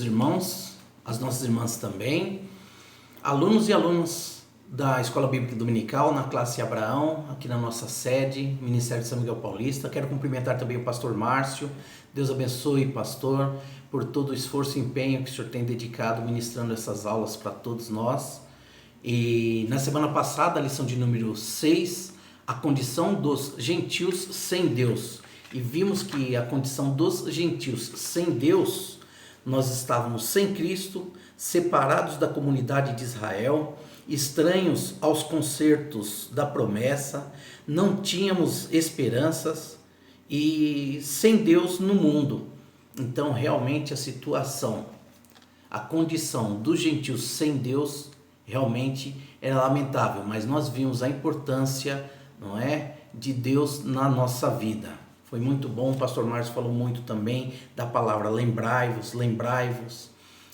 irmãos, as nossas irmãs também, alunos e alunas da Escola Bíblica Dominical, na classe Abraão, aqui na nossa sede, Ministério de São Miguel Paulista. Quero cumprimentar também o pastor Márcio. Deus abençoe, pastor, por todo o esforço e empenho que o senhor tem dedicado ministrando essas aulas para todos nós. E na semana passada, a lição de número 6, a condição dos gentios sem Deus. E vimos que a condição dos gentios sem Deus, nós estávamos sem Cristo, separados da comunidade de Israel, estranhos aos concertos da promessa, não tínhamos esperanças e sem Deus no mundo. Então realmente a situação, a condição dos gentios sem Deus realmente era lamentável, mas nós vimos a importância, não é, de Deus na nossa vida. Foi muito bom, o pastor Márcio falou muito também da palavra lembrai-vos, lembrai-vos.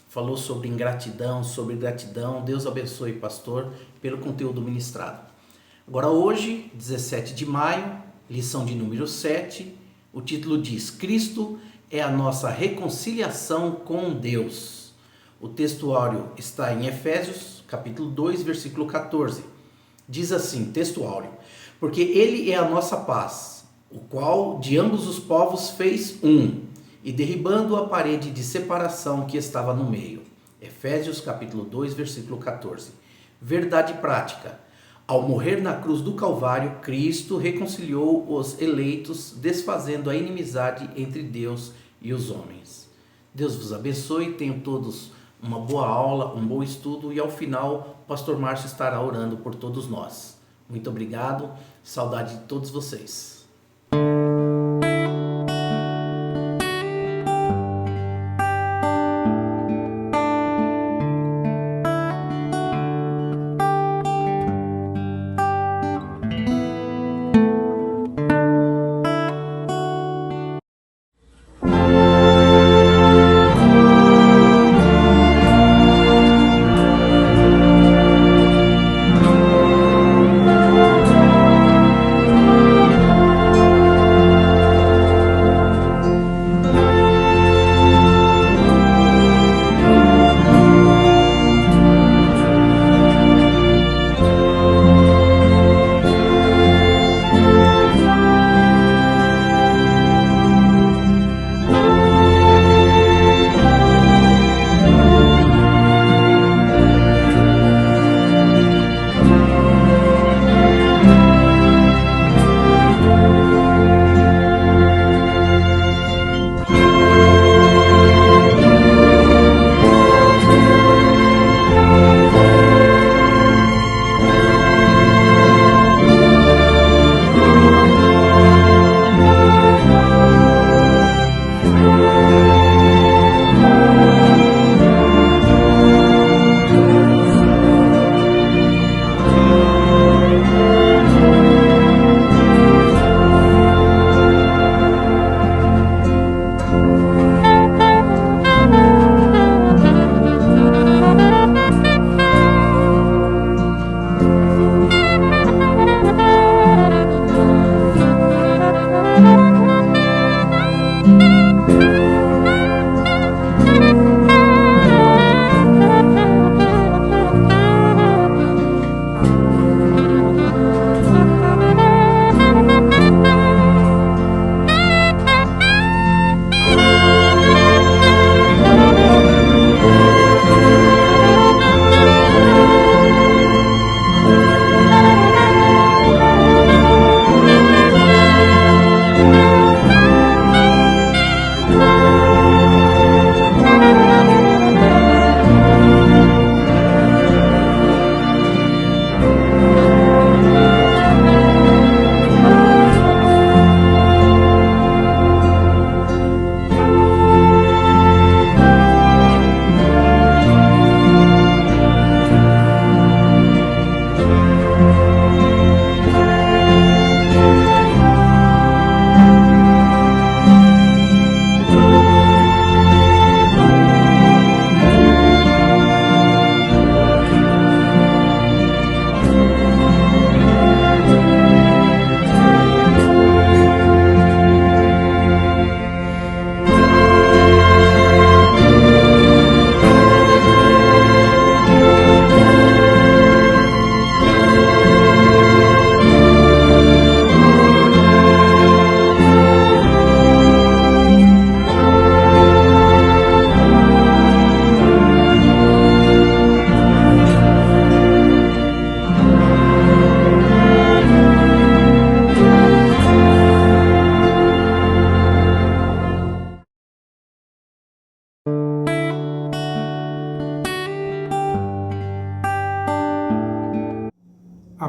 Falou sobre ingratidão, sobre gratidão. Deus abençoe, pastor, pelo conteúdo ministrado. Agora hoje, 17 de maio, lição de número 7, o título diz: Cristo é a nossa reconciliação com Deus. O textuário está em Efésios, capítulo 2, versículo 14. Diz assim, textuário: porque Ele é a nossa paz, o qual de ambos os povos fez um, e derribando a parede de separação que estava no meio. Efésios capítulo 2, versículo 14. Verdade prática. Ao morrer na cruz do Calvário, Cristo reconciliou os eleitos, desfazendo a inimizade entre Deus e os homens. Deus vos abençoe, tenham todos uma boa aula, um bom estudo, e ao final o pastor Márcio estará orando por todos nós. Muito obrigado, saudade de todos vocês.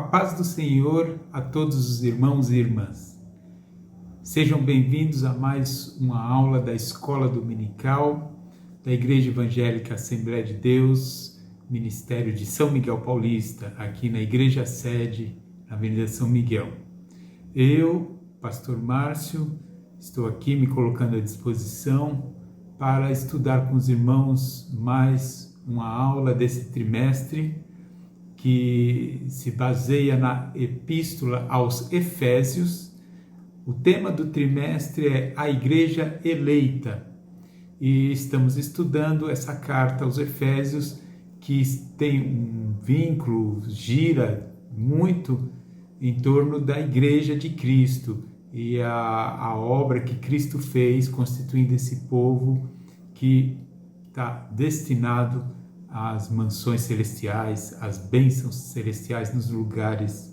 paz do Senhor a todos os irmãos e irmãs. Sejam bem-vindos a mais uma aula da Escola Dominical da Igreja Evangélica Assembleia de Deus, Ministério de São Miguel Paulista, aqui na Igreja Sede, na Avenida São Miguel. Eu, Pastor Márcio, estou aqui me colocando à disposição para estudar com os irmãos mais uma aula desse trimestre que se baseia na Epístola aos Efésios. O tema do trimestre é a Igreja Eleita e estamos estudando essa carta aos Efésios que tem um vínculo, gira muito em torno da Igreja de Cristo e a obra que Cristo fez constituindo esse povo que está destinado às mansões celestiais, às bênçãos celestiais nos lugares,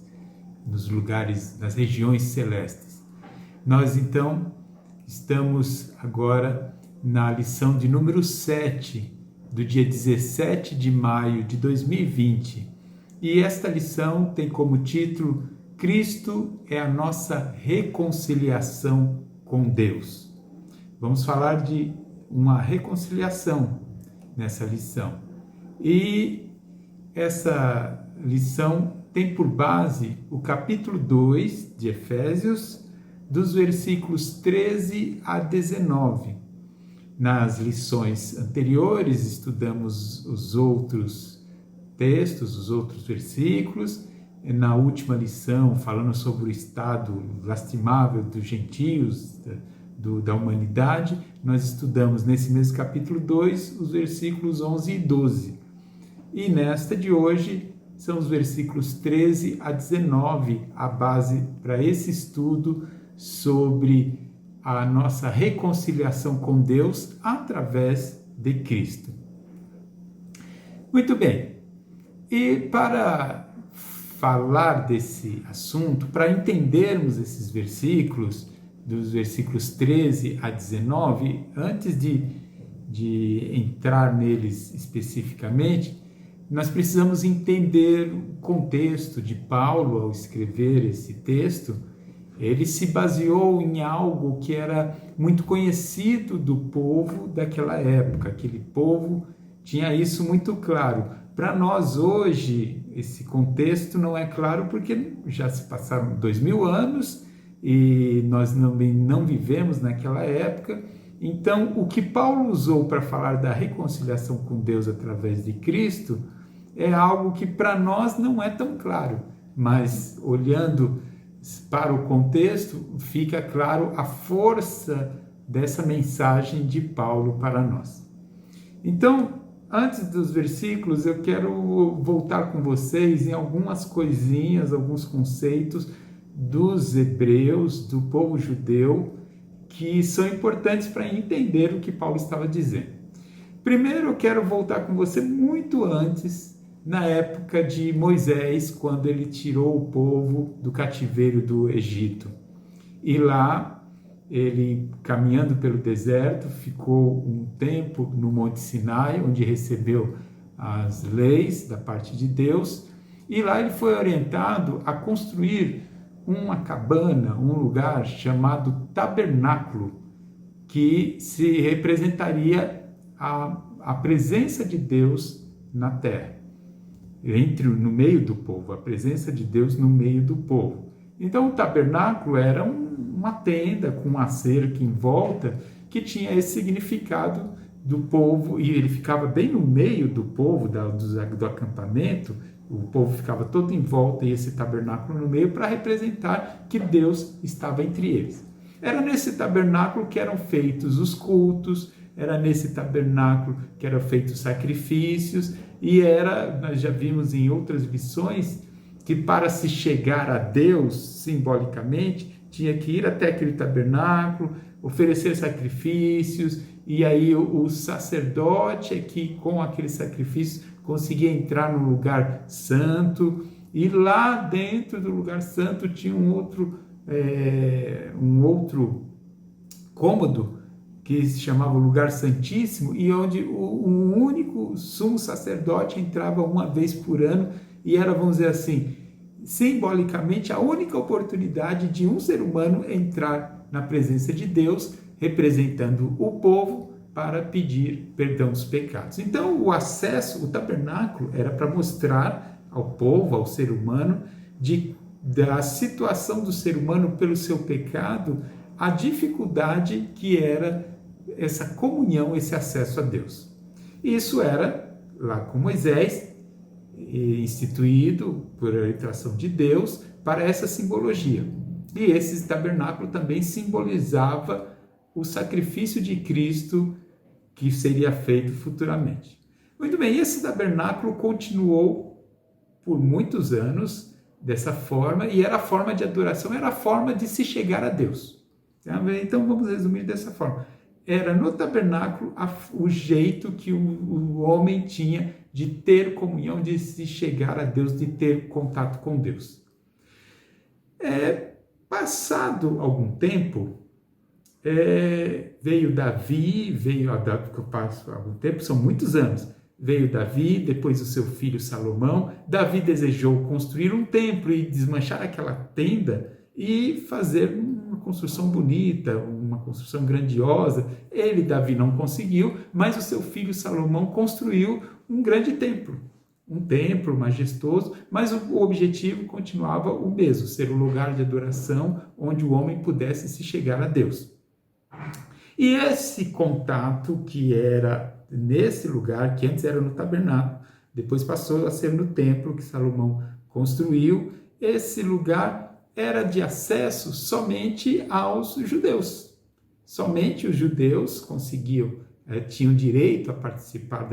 nas regiões celestes. Nós então estamos agora na lição de número 7, do dia 17 de maio de 2020. E esta lição tem como título Cristo é a nossa reconciliação com Deus. Vamos falar de uma reconciliação nessa lição. E essa lição tem por base o capítulo 2 de Efésios, dos versículos 13 a 19. Nas lições anteriores, estudamos os outros textos, os outros versículos. Na última lição, falando sobre o estado lastimável dos gentios, da humanidade, nós estudamos nesse mesmo capítulo 2 os versículos 11 e 12. E nesta de hoje são os versículos 13 a 19, a base para esse estudo sobre a nossa reconciliação com Deus através de Cristo. Muito bem, e para falar desse assunto, para entendermos esses versículos, dos versículos 13 a 19, antes de entrar neles especificamente, nós precisamos entender o contexto de Paulo ao escrever esse texto. Ele se baseou em algo que era muito conhecido do povo daquela época. Aquele povo tinha isso muito claro. Para nós hoje, esse contexto não é claro porque já se passaram 2000 anos e nós não vivemos naquela época. Então, o que Paulo usou para falar da reconciliação com Deus através de Cristo é algo que para nós não é tão claro, mas olhando para o contexto, fica claro a força dessa mensagem de Paulo para nós. Então, antes dos versículos, eu quero voltar com vocês em algumas coisinhas, alguns conceitos dos hebreus, do povo judeu, que são importantes para entender o que Paulo estava dizendo. Primeiro, eu quero voltar com você muito antes, na época de Moisés, quando ele tirou o povo do cativeiro do Egito. E lá, ele, caminhando pelo deserto, ficou um tempo no Monte Sinai, onde recebeu as leis da parte de Deus, e lá ele foi orientado a construir uma cabana, um lugar chamado tabernáculo, que se representaria a presença de Deus na terra, no meio do povo, a presença de Deus no meio do povo. Então o tabernáculo era uma tenda com uma cerca em volta que tinha esse significado do povo, e ele ficava bem no meio do povo, do acampamento. O povo ficava todo em volta e esse tabernáculo no meio para representar que Deus estava entre eles. Era nesse tabernáculo que eram feitos os cultos, era nesse tabernáculo que eram feitos sacrifícios, e nós já vimos em outras lições que para se chegar a Deus, simbolicamente, tinha que ir até aquele tabernáculo, oferecer sacrifícios, e aí o sacerdote é que com aqueles sacrifícios conseguia entrar no lugar santo, e lá dentro do lugar santo tinha um outro cômodo que se chamava o lugar santíssimo, e onde um único sumo sacerdote entrava uma vez por ano, e era, vamos dizer assim, simbolicamente a única oportunidade de um ser humano entrar na presença de Deus, representando o povo, para pedir perdão dos pecados. Então, o acesso, o tabernáculo, era para mostrar ao povo, ao ser humano, da situação do ser humano pelo seu pecado, a dificuldade que era essa comunhão, esse acesso a Deus. Isso era, lá com Moisés, instituído por orientação de Deus, para essa simbologia. E esse tabernáculo também simbolizava o sacrifício de Cristo que seria feito futuramente. Muito bem, esse tabernáculo continuou por muitos anos dessa forma, e era a forma de adoração, era a forma de se chegar a Deus. Então vamos resumir dessa forma. Era no tabernáculo o jeito que o homem tinha de ter comunhão, de se chegar a Deus, de ter contato com Deus. Passado algum tempo, veio Davi, algum tempo, são muitos anos, veio Davi, depois o seu filho Salomão. Davi desejou construir um templo e desmanchar aquela tenda e fazer uma construção bonita, uma construção grandiosa. Davi, não conseguiu, mas o seu filho Salomão construiu um grande templo, um templo majestoso, mas o objetivo continuava o mesmo, ser um lugar de adoração onde o homem pudesse se chegar a Deus. E esse contato que era nesse lugar, que antes era no tabernáculo, depois passou a ser no templo que Salomão construiu, esse lugar era de acesso somente aos judeus. Somente os judeus tinham direito a participar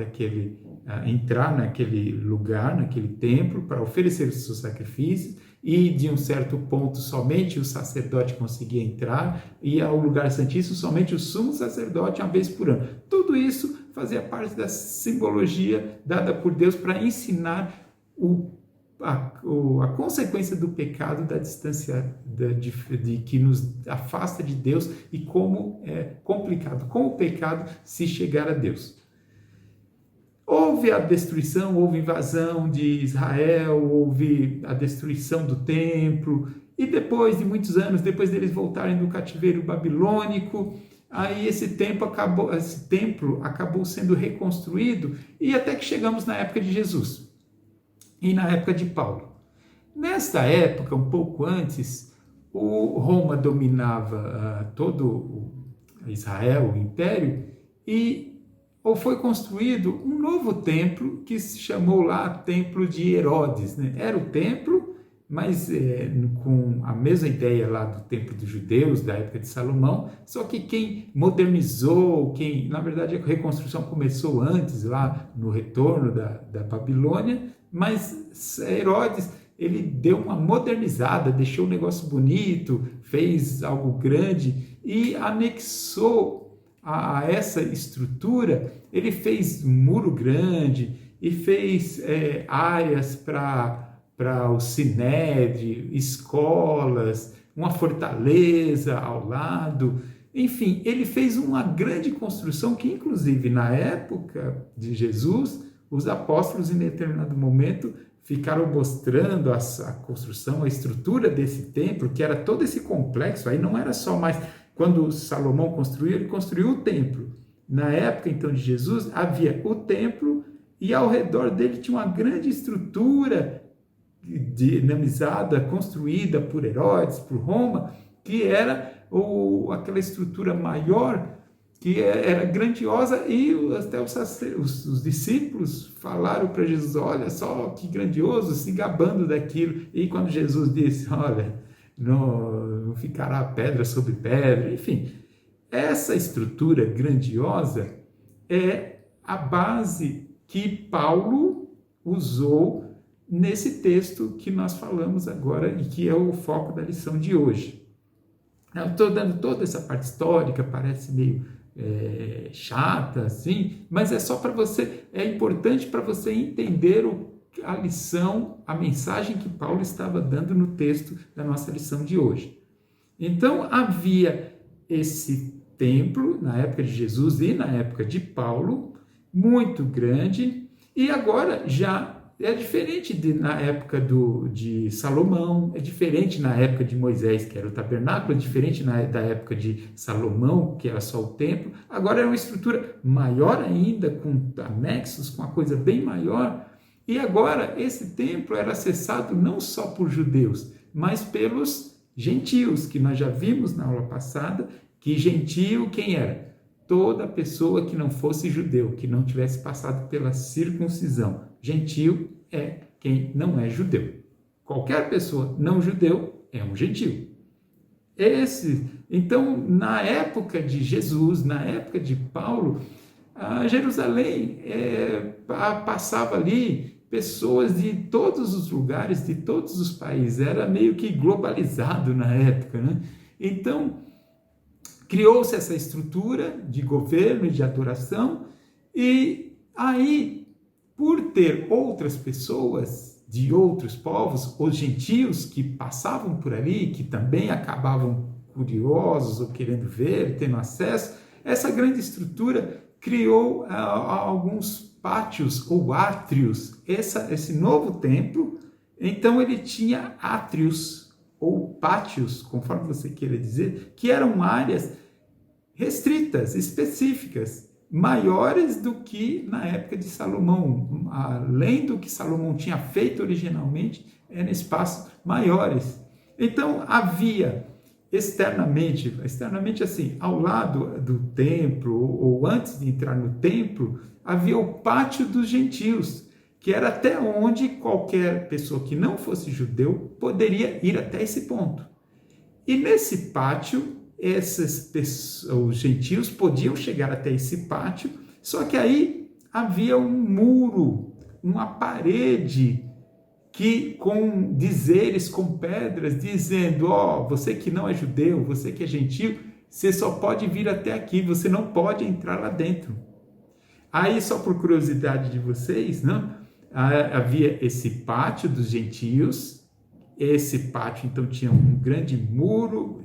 entrar naquele lugar, naquele templo, para oferecer os seus sacrifícios, e de um certo ponto somente o sacerdote conseguia entrar, e ao lugar santíssimo somente o sumo sacerdote uma vez por ano. Tudo isso fazia parte da simbologia dada por Deus para ensinar a consequência do pecado, da distância que nos afasta de Deus, e como é complicado com o pecado se chegar a Deus. Houve a destruição, houve invasão de Israel, houve a destruição do templo, e depois de muitos anos, depois deles voltarem do cativeiro babilônico, aí esse templo acabou sendo reconstruído, e até que chegamos na época de Jesus e na época de Paulo. Nesta época, um pouco antes, Roma dominava todo Israel, o império, ou foi construído um novo templo que se chamou lá Templo de Herodes, né? Era o templo, mas com a mesma ideia lá do templo dos judeus, da época de Salomão, só que quem modernizou, na verdade a reconstrução começou antes, lá no retorno da Babilônia, mas Herodes, ele deu uma modernizada, deixou o negócio bonito, fez algo grande e anexou a essa estrutura. Ele fez um muro grande e fez áreas para o sinédrio, escolas, uma fortaleza ao lado. Enfim, ele fez uma grande construção que, inclusive, na época de Jesus, os apóstolos, em determinado momento, ficaram mostrando a construção, a estrutura desse templo, que era todo esse complexo. Aí não era só mais... Quando Salomão construiu, ele construiu o templo. Na época, então, de Jesus, havia o templo e ao redor dele tinha uma grande estrutura dinamizada, construída por Herodes, por Roma, que era aquela estrutura maior, que era grandiosa, e até os discípulos falaram para Jesus: olha só que grandioso, se gabando daquilo. E quando Jesus disse: olha, não ficará pedra sobre pedra, enfim, essa estrutura grandiosa é a base que Paulo usou nesse texto que nós falamos agora e que é o foco da lição de hoje. Eu estou dando toda essa parte histórica, parece meio chata, assim, mas é só para você, é importante para você entender a lição, a mensagem que Paulo estava dando no texto da nossa lição de hoje. Então, havia esse templo na época de Jesus e na época de Paulo, muito grande, e agora já é diferente na época de Salomão, é diferente na época de Moisés, que era o tabernáculo, é diferente da época de Salomão, que era só o templo. Agora é uma estrutura maior ainda, com anexos, com uma coisa bem maior. E agora esse templo era acessado não só por judeus, mas pelos gentios, que nós já vimos na aula passada, que gentio quem era? Toda pessoa que não fosse judeu, que não tivesse passado pela circuncisão. Gentio é quem não é judeu. Qualquer pessoa não judeu é um gentio. Então, na época de Jesus, na época de Paulo, a Jerusalém passava ali pessoas de todos os lugares, de todos os países. Era meio que globalizado na época, né? Então, criou-se essa estrutura de governo e de adoração, e aí, por ter outras pessoas de outros povos, os gentios que passavam por ali, que também acabavam curiosos ou querendo ver, tendo acesso, essa grande estrutura criou alguns pátios ou átrios. Esse novo templo, então ele tinha átrios ou pátios, conforme você queira dizer, que eram áreas restritas, específicas, maiores do que na época de Salomão. Além do que Salomão tinha feito originalmente, eram espaços maiores. Então, havia externamente assim, ao lado do templo, ou antes de entrar no templo, havia o pátio dos gentios, que era até onde qualquer pessoa que não fosse judeu poderia ir até esse ponto. E nesse pátio, os gentios podiam chegar até esse pátio, só que aí havia um muro, uma parede, que com dizeres, com pedras, dizendo, você que não é judeu, você que é gentio, você só pode vir até aqui, você não pode entrar lá dentro. Aí, só por curiosidade de vocês, não? Havia esse pátio dos gentios. Esse pátio, então, tinha um grande muro,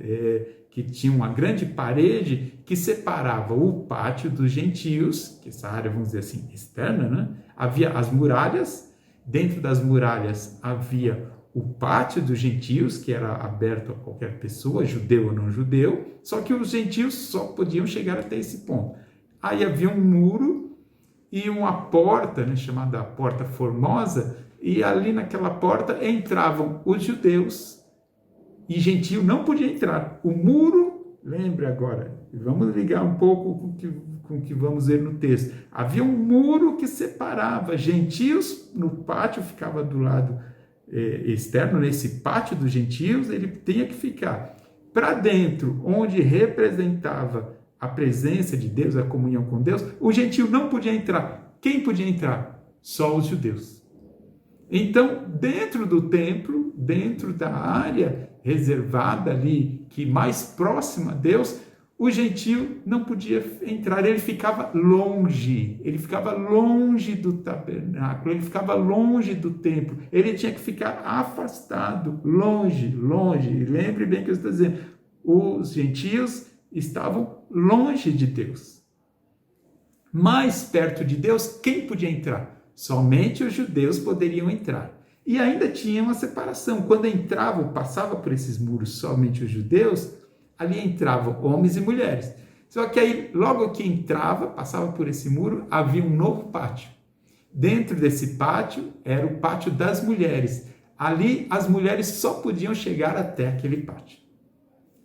que tinha uma grande parede que separava o pátio dos gentios, que essa área, vamos dizer assim, externa, né? Havia as muralhas, dentro das muralhas havia o pátio dos gentios, que era aberto a qualquer pessoa, judeu ou não judeu, só que os gentios só podiam chegar até esse ponto. Aí havia um muro e uma porta, né, chamada Porta Formosa, e ali naquela porta entravam os judeus, e gentio não podia entrar. O muro, lembre agora, vamos ligar um pouco com o que vamos ver no texto. Havia um muro que separava gentios, no pátio ficava do lado externo, nesse pátio dos gentios, ele tinha que ficar para dentro, onde representava a presença de Deus, a comunhão com Deus. O gentio não podia entrar. Quem podia entrar? Só os judeus. Então, dentro do templo, dentro da área reservada ali, que mais próxima a Deus, o gentio não podia entrar, ele ficava longe do tabernáculo, ele ficava longe do templo, ele tinha que ficar afastado, longe. Lembre bem que eu estou dizendo, os gentios estavam longe de Deus. Mais perto de Deus, quem podia entrar? Somente os judeus poderiam entrar. E ainda tinha uma separação. Quando entravam, passava por esses muros somente os judeus, ali entravam homens e mulheres. Só que aí, logo que entrava, passava por esse muro, havia um novo pátio. Dentro desse pátio, era o pátio das mulheres. Ali, as mulheres só podiam chegar até aquele pátio.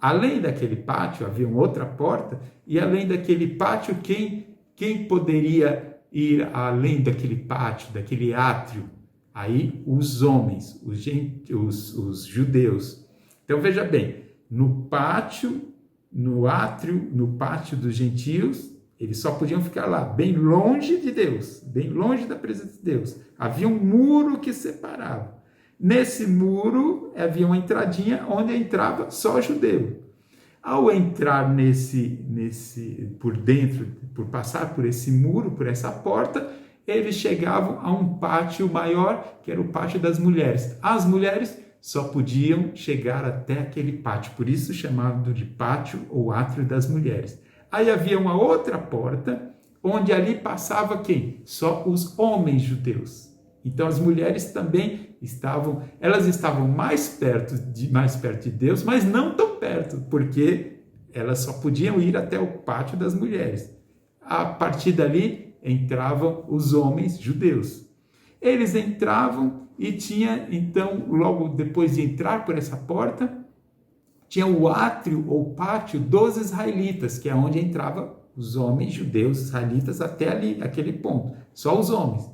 Além daquele pátio, havia uma outra porta, e além daquele pátio, quem poderia ir além daquele pátio, daquele átrio? Aí os homens, os judeus. Então veja bem, no pátio, no átrio, no pátio dos gentios, eles só podiam ficar lá, bem longe de Deus, bem longe da presença de Deus. Havia um muro que separava. Nesse muro havia uma entradinha onde entrava só judeu. Ao entrar por dentro, por passar por esse muro, por essa porta, eles chegavam a um pátio maior, que era o pátio das mulheres. As mulheres só podiam chegar até aquele pátio, por isso chamado de pátio ou átrio das mulheres. Aí havia uma outra porta, onde ali passava quem? Só os homens judeus. Então as mulheres também elas estavam mais perto de Deus, mas não tão perto, porque elas só podiam ir até o pátio das mulheres. A partir dali entravam os homens judeus. Eles entravam e tinha, então, logo depois de entrar por essa porta, tinha o átrio ou pátio dos israelitas, que é onde entravam os homens judeus israelitas até ali, aquele ponto, só os homens.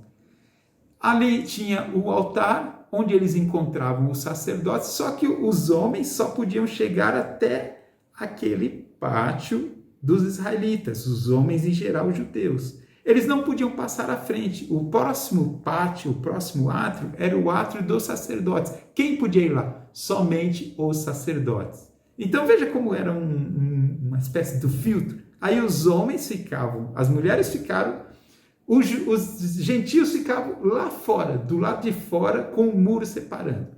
Ali tinha o altar, onde eles encontravam os sacerdotes, só que os homens só podiam chegar até aquele pátio dos israelitas, os homens em geral judeus. Eles não podiam passar à frente. O próximo pátio, o próximo átrio, era o átrio dos sacerdotes. Quem podia ir lá? Somente os sacerdotes. Então veja como era uma espécie de filtro. Aí os homens ficavam, as mulheres ficaram, os gentios ficavam lá fora, do lado de fora, com o muro separando.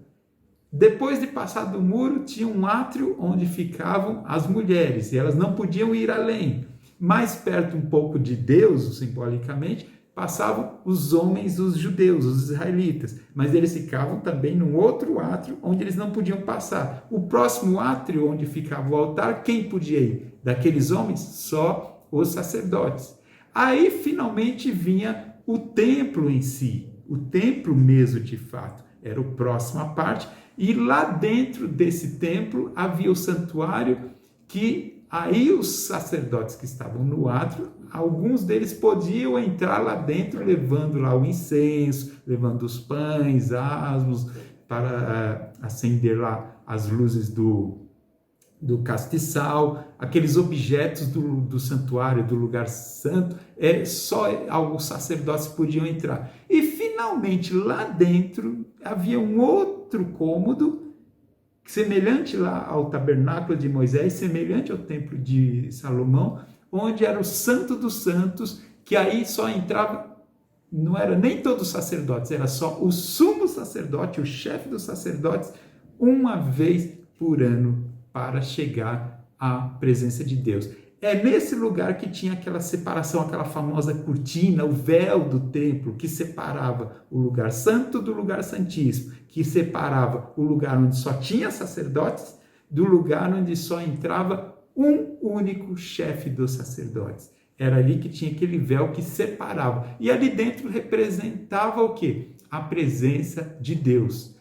Depois de passar do muro, tinha um átrio onde ficavam as mulheres, e elas não podiam ir além. Mais perto um pouco de Deus, simbolicamente, passavam os homens, os judeus, os israelitas, mas eles ficavam também num outro átrio onde eles não podiam passar. O próximo átrio onde ficava o altar, quem podia ir? Daqueles homens, só os sacerdotes. Aí finalmente vinha o templo em si, o templo mesmo de fato, era a próxima parte, e lá dentro desse templo havia o santuário que aí os sacerdotes que estavam no átrio, alguns deles podiam entrar lá dentro levando lá o incenso, levando os pães, asmos, para acender lá as luzes do castiçal, aqueles objetos do santuário, do lugar santo, só os sacerdotes podiam entrar. E finalmente lá dentro havia um outro cômodo, semelhante lá ao tabernáculo de Moisés, semelhante ao templo de Salomão, onde era o Santo dos Santos, que aí só entrava, não era nem todos os sacerdotes, era só o sumo sacerdote, o chefe dos sacerdotes, uma vez por ano, para chegar à presença de Deus. É nesse lugar que tinha aquela separação, aquela famosa cortina, o véu do templo, que separava o lugar santo do lugar santíssimo, que separava o lugar onde só tinha sacerdotes, do lugar onde só entrava um único chefe dos sacerdotes. Era ali que tinha aquele véu que separava. E ali dentro representava o quê? A presença de Deus.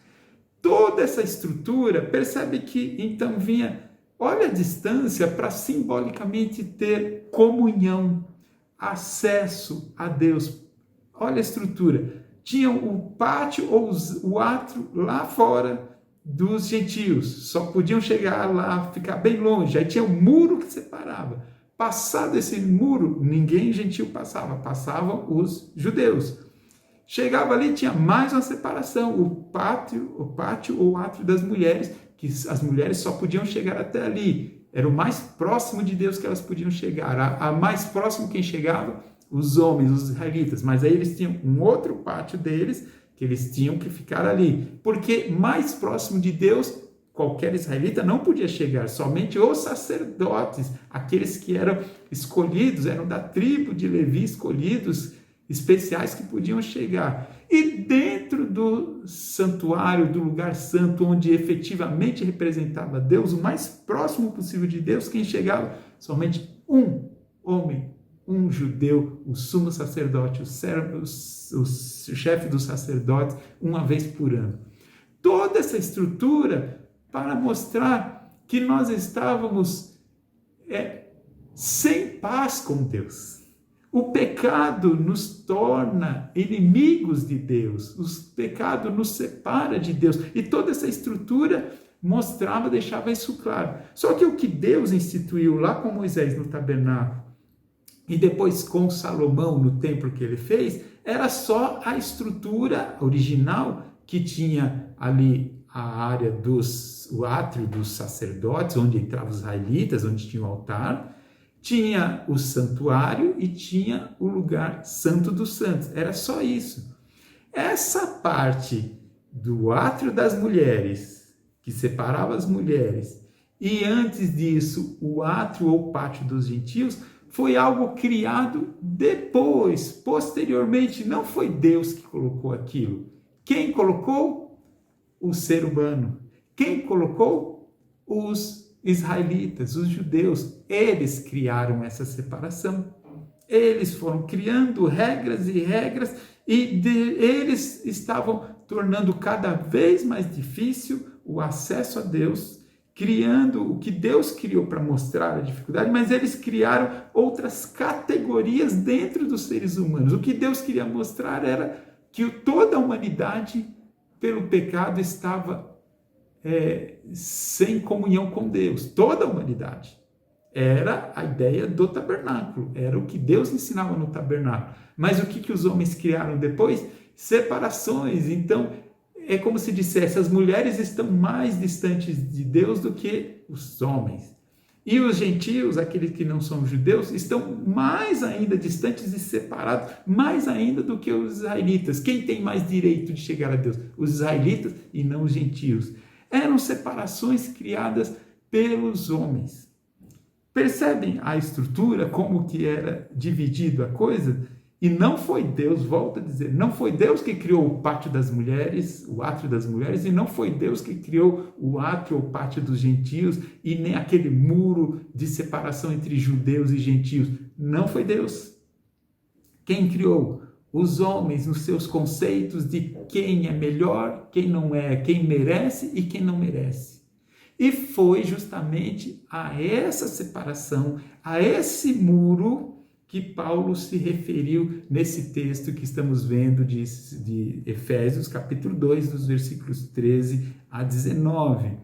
Toda essa estrutura, percebe que então vinha, olha a distância para simbolicamente ter comunhão, acesso a Deus. Olha a estrutura. Tinha o pátio ou o átrio lá fora dos gentios, só podiam chegar lá, ficar bem longe. Aí tinha um muro que separava. Passado esse muro, ninguém gentil passava, passavam os judeus. Chegava ali, tinha mais uma separação, o pátio ou átrio das mulheres, que as mulheres só podiam chegar até ali. Era o mais próximo de Deus que elas podiam chegar. A mais próximo quem chegava? Os homens, os israelitas. Mas aí eles tinham um outro pátio deles, que eles tinham que ficar ali. Porque mais próximo de Deus, qualquer israelita não podia chegar, somente os sacerdotes, aqueles que eram escolhidos, eram da tribo de Levi, escolhidos, especiais que podiam chegar. E dentro do santuário, do lugar santo, onde efetivamente representava Deus, o mais próximo possível de Deus, quem chegava? Somente um homem, um judeu, o sumo sacerdote, o chefe dos sacerdotes, uma vez por ano. Toda essa estrutura para mostrar que nós estávamos sem paz com Deus. O pecado nos torna inimigos de Deus, o pecado nos separa de Deus, e toda essa estrutura mostrava, deixava isso claro. Só que o que Deus instituiu lá com Moisés no tabernáculo, e depois com Salomão no templo que ele fez, era só a estrutura original que tinha ali a área o átrio dos sacerdotes, onde entravam os israelitas, onde tinha o altar, tinha o santuário e tinha o lugar santo dos santos. Era só isso. Essa parte do átrio das mulheres, que separava as mulheres, e antes disso o átrio ou pátio dos gentios, foi algo criado depois, posteriormente. Não foi Deus que colocou aquilo. Quem colocou? O ser humano. Quem colocou? Os israelitas, os judeus. Eles criaram essa separação. Eles foram criando regras e regras e eles estavam tornando cada vez mais difícil o acesso a Deus, criando o que Deus criou para mostrar a dificuldade, mas eles criaram outras categorias dentro dos seres humanos. O que Deus queria mostrar era que toda a humanidade, pelo pecado, estava sem comunhão com Deus. Toda a humanidade. Era a ideia do tabernáculo, era o que Deus ensinava no tabernáculo. Mas o que os homens criaram depois? Separações. Então, é como se dissesse, as mulheres estão mais distantes de Deus do que os homens. E os gentios, aqueles que não são judeus, estão mais ainda distantes e separados, mais ainda do que os israelitas. Quem tem mais direito de chegar a Deus? Os israelitas e não os gentios. Eram separações criadas pelos homens. Percebem a estrutura, como que era dividido a coisa? E não foi Deus, volto a dizer, não foi Deus que criou o pátio das mulheres, o átrio das mulheres, e não foi Deus que criou o átrio ou pátio dos gentios, e nem aquele muro de separação entre judeus e gentios. Não foi Deus. Quem criou? Os homens nos seus conceitos de quem é melhor, quem não é, quem merece e quem não merece. E foi justamente a essa separação, a esse muro, que Paulo se referiu nesse texto que estamos vendo de Efésios, capítulo 2, dos versículos 13 a 19.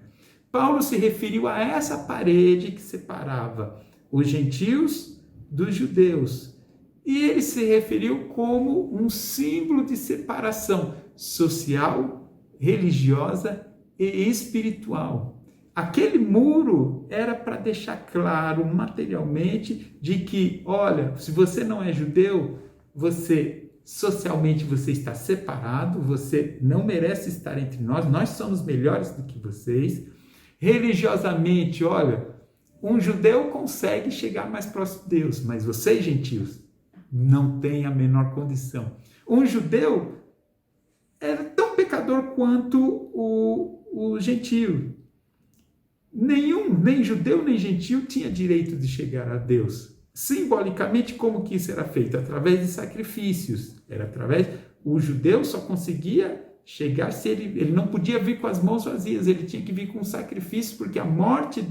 Paulo se referiu a essa parede que separava os gentios dos judeus. E ele se referiu como um símbolo de separação social, religiosa e espiritual. Aquele muro era para deixar claro materialmente de que, olha, se você não é judeu, socialmente você está separado, você não merece estar entre nós, nós somos melhores do que vocês. Religiosamente, olha, um judeu consegue chegar mais próximo de Deus, mas vocês, gentios, não têm a menor condição. Um judeu era tão pecador quanto o gentio. Nem judeu nem gentil tinha direito de chegar a Deus. Simbolicamente, como que isso era feito? Através de sacrifícios. O judeu só conseguia chegar se ele não podia vir com as mãos vazias, ele tinha que vir com sacrifício, porque a morte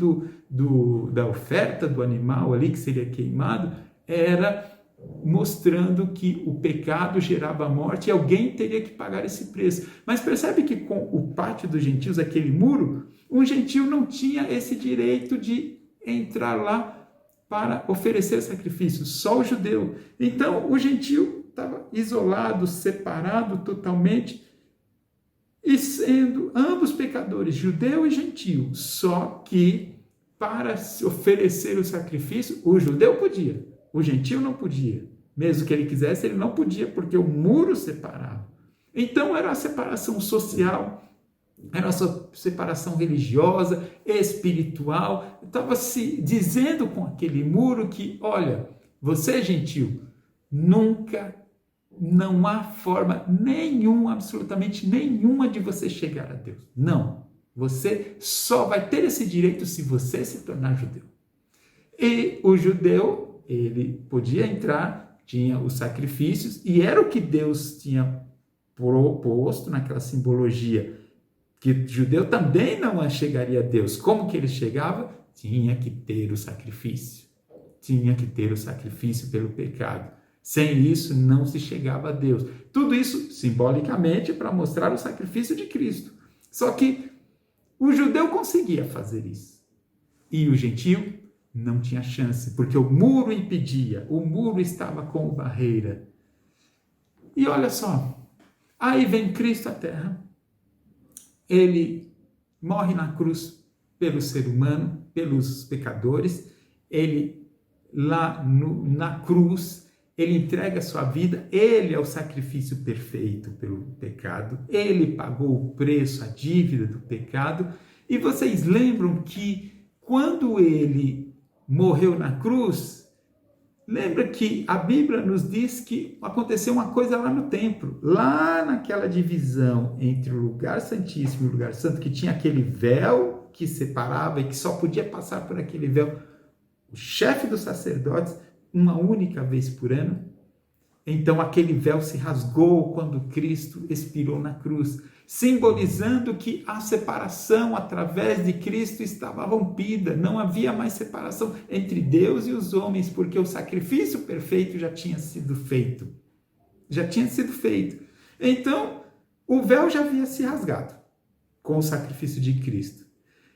da oferta do animal ali que seria queimado era mostrando que o pecado gerava morte e alguém teria que pagar esse preço. Mas percebe que com o pátio dos gentios, aquele muro, um gentio não tinha esse direito de entrar lá para oferecer sacrifício, só o judeu. Então o gentio estava isolado, separado totalmente, e sendo ambos pecadores, judeu e gentio. Só que para se oferecer o sacrifício, o judeu podia. O gentio não podia. Mesmo que ele quisesse, ele não podia, porque o muro separava. Então era a separação social, era a separação religiosa, espiritual. Estava se dizendo com aquele muro que, olha, você, gentio, nunca, não há forma nenhuma, absolutamente nenhuma de você chegar a Deus. Não. Você só vai ter esse direito se você se tornar judeu. E o judeu, ele podia entrar, tinha os sacrifícios, e era o que Deus tinha proposto naquela simbologia, que judeu também não chegaria a Deus. Como que ele chegava? Tinha que ter o sacrifício. Tinha que ter o sacrifício pelo pecado. Sem isso, não se chegava a Deus. Tudo isso, simbolicamente, para mostrar o sacrifício de Cristo. Só que o judeu conseguia fazer isso. E o gentio não tinha chance, porque o muro impedia, o muro estava como barreira. E olha só, aí vem Cristo à Terra, ele morre na cruz pelo ser humano, pelos pecadores, ele lá na cruz, ele entrega a sua vida, ele é o sacrifício perfeito pelo pecado, ele pagou o preço, a dívida do pecado, e vocês lembram que quando ele morreu na cruz, Lembra que a Bíblia nos diz que aconteceu uma coisa lá no templo, lá naquela divisão entre o lugar santíssimo e o lugar santo, que tinha aquele véu que separava e que só podia passar por aquele véu o chefe dos sacerdotes uma única vez por ano. Então aquele véu se rasgou quando Cristo expirou na cruz, simbolizando que a separação através de Cristo estava rompida, não havia mais separação entre Deus e os homens, porque o sacrifício perfeito já tinha sido feito. Já tinha sido feito. Então, o véu já havia se rasgado com o sacrifício de Cristo.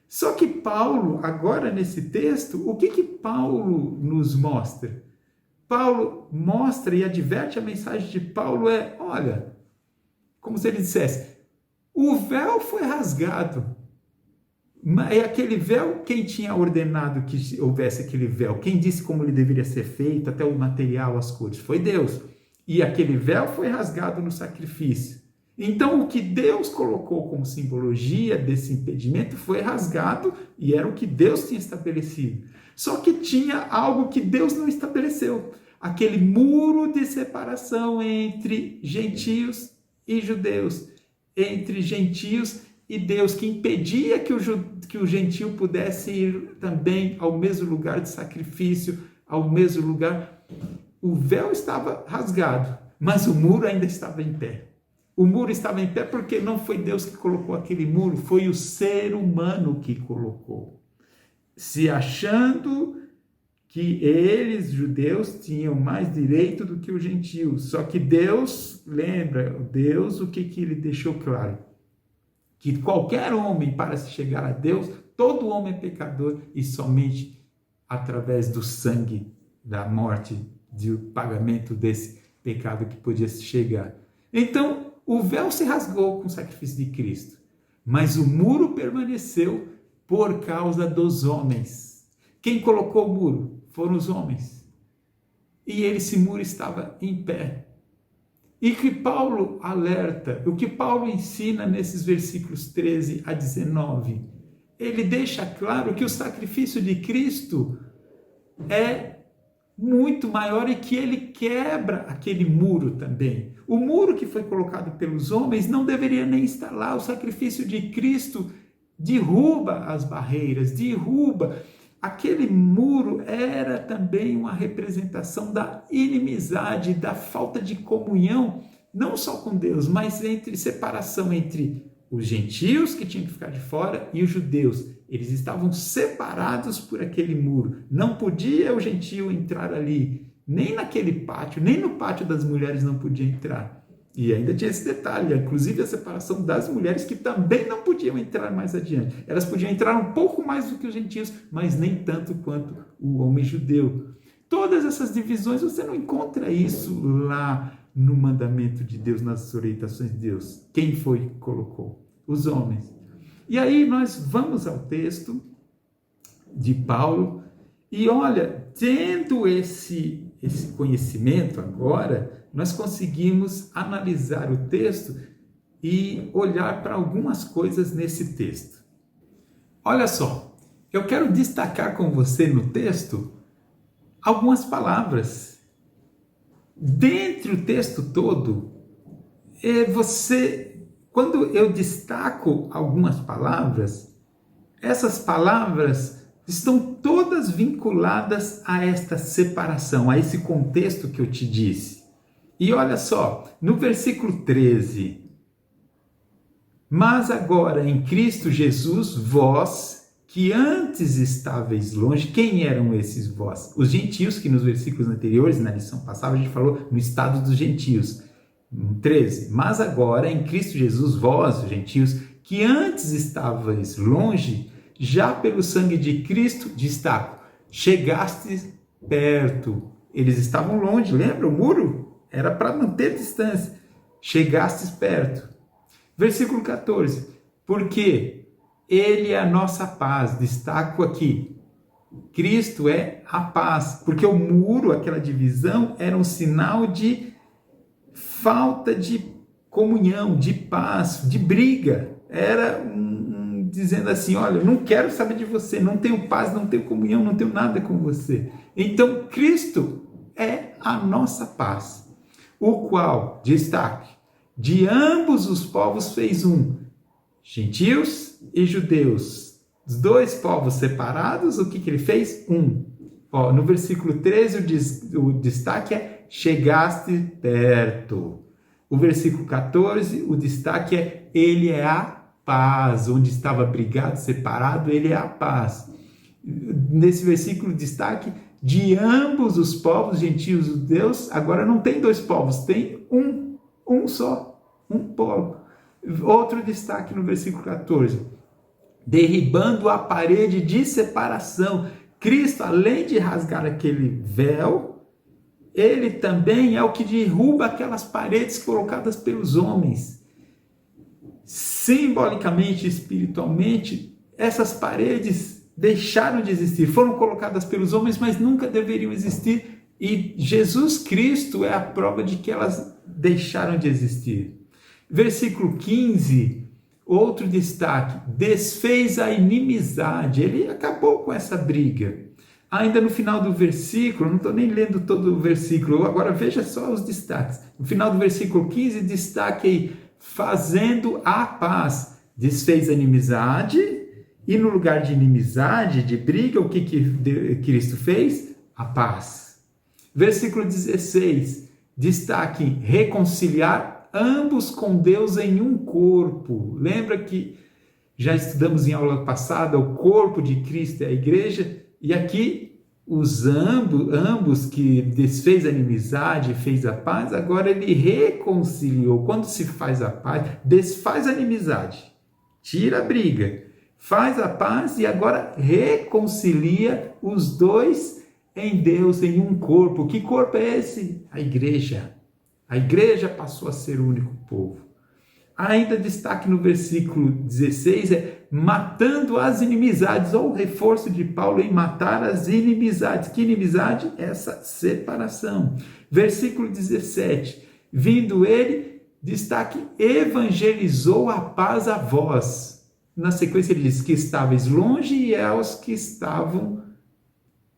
Só que Paulo, agora nesse texto, o que Paulo nos mostra? Paulo mostra e adverte, a mensagem de Paulo é, olha, como se ele dissesse, o véu foi rasgado. E aquele véu, quem tinha ordenado que houvesse aquele véu? Quem disse como ele deveria ser feito, até o material, as cores? Foi Deus. E aquele véu foi rasgado no sacrifício. Então, o que Deus colocou como simbologia desse impedimento foi rasgado e era o que Deus tinha estabelecido. Só que tinha algo que Deus não estabeleceu. Aquele muro de separação entre gentios e judeus, entre gentios e Deus, que impedia que o gentio pudesse ir também ao mesmo lugar de sacrifício, ao mesmo lugar. O véu estava rasgado, mas o muro ainda estava em pé. O muro estava em pé porque não foi Deus que colocou aquele muro, foi o ser humano que colocou. Se achando que eles, judeus, tinham mais direito do que os gentios. Só que Deus, lembra, Deus, o que ele deixou claro? Que qualquer homem, para se chegar a Deus, todo homem é pecador e somente através do sangue, da morte, do pagamento desse pecado que podia se chegar. Então, o véu se rasgou com o sacrifício de Cristo, mas o muro permaneceu por causa dos homens. Quem colocou o muro? Foram os homens. E esse muro estava em pé. E que Paulo alerta, o que Paulo ensina nesses versículos 13 a 19, ele deixa claro que o sacrifício de Cristo é muito maior e que ele quebra aquele muro também. O muro que foi colocado pelos homens não deveria nem estar lá. O sacrifício de Cristo derruba as barreiras, derruba. Aquele muro era também uma representação da inimizade, da falta de comunhão, não só com Deus, mas entre separação entre os gentios, que tinham que ficar de fora, e os judeus. Eles estavam separados por aquele muro. Não podia o gentio entrar ali, nem naquele pátio, nem no pátio das mulheres não podia entrar. E ainda tinha esse detalhe, inclusive a separação das mulheres que também não podiam entrar mais adiante. Elas podiam entrar um pouco mais do que os gentios, mas nem tanto quanto o homem judeu. Todas essas divisões, você não encontra isso lá no mandamento de Deus, nas orientações de Deus. Quem foi que colocou? Os homens. E aí nós vamos ao texto de Paulo e olha, tendo esse conhecimento agora, nós conseguimos analisar o texto e olhar para algumas coisas nesse texto. Olha só, eu quero destacar com você no texto algumas palavras. Dentro do texto todo, quando eu destaco algumas palavras, essas palavras estão todas vinculadas a esta separação, a esse contexto que eu te disse. E olha só, no versículo 13, mas agora em Cristo Jesus, vós que antes estáveis longe, quem eram esses vós? Os gentios, que nos versículos anteriores, na lição passada, a gente falou no estado dos gentios. 13, mas agora em Cristo Jesus, vós, os gentios, que antes estáveis longe, já pelo sangue de Cristo, destaco, chegastes perto. Eles estavam longe, lembra? O muro era para manter distância. Chegastes perto. Versículo 14, porque Ele é a nossa paz. Destaco aqui, Cristo é a paz, porque o muro, aquela divisão, era um sinal de falta de comunhão, de paz, de briga. Era dizendo assim, olha, eu não quero saber de você, não tenho paz, não tenho comunhão, não tenho nada com você. Então, Cristo é a nossa paz, o qual, destaque, de ambos os povos fez um, gentios e judeus, os dois povos separados, o que ele fez? Um. No versículo 13 o destaque é chegaste perto. O versículo 14, o destaque é ele é a paz, onde estava brigado, separado, ele é a paz. Nesse versículo, destaque de ambos os povos, gentios e judeus, agora não tem dois povos, tem um só, um povo. Outro destaque no versículo 14, derribando a parede de separação. Cristo, além de rasgar aquele véu, ele também é o que derruba aquelas paredes colocadas pelos homens. Simbolicamente, espiritualmente, essas paredes deixaram de existir, foram colocadas pelos homens, mas nunca deveriam existir, e Jesus Cristo é a prova de que elas deixaram de existir. Versículo 15, outro destaque, desfez a inimizade, ele acabou com essa briga. Ainda no final do versículo, não estou nem lendo todo o versículo, agora veja só os destaques. No final do versículo 15, destaque aí, fazendo a paz, desfez a inimizade, e no lugar de inimizade, de briga, o que Cristo fez? A paz. Versículo 16, destaque, reconciliar ambos com Deus em um corpo. Lembra que já estudamos em aula passada, o corpo de Cristo é a igreja, e aqui os ambos que desfez a inimizade, fez a paz, agora ele reconciliou. Quando se faz a paz, desfaz a inimizade, tira a briga, faz a paz e agora reconcilia os dois em Deus, em um corpo. Que corpo é esse? A igreja. A igreja passou a ser o único povo. Ainda destaque no versículo 16 é matando as inimizades, ou o reforço de Paulo em matar as inimizades. Que inimizade? Essa separação. Versículo 17, vindo ele, destaque, evangelizou a paz a vós. Na sequência ele diz que estáveis longe e aos que estavam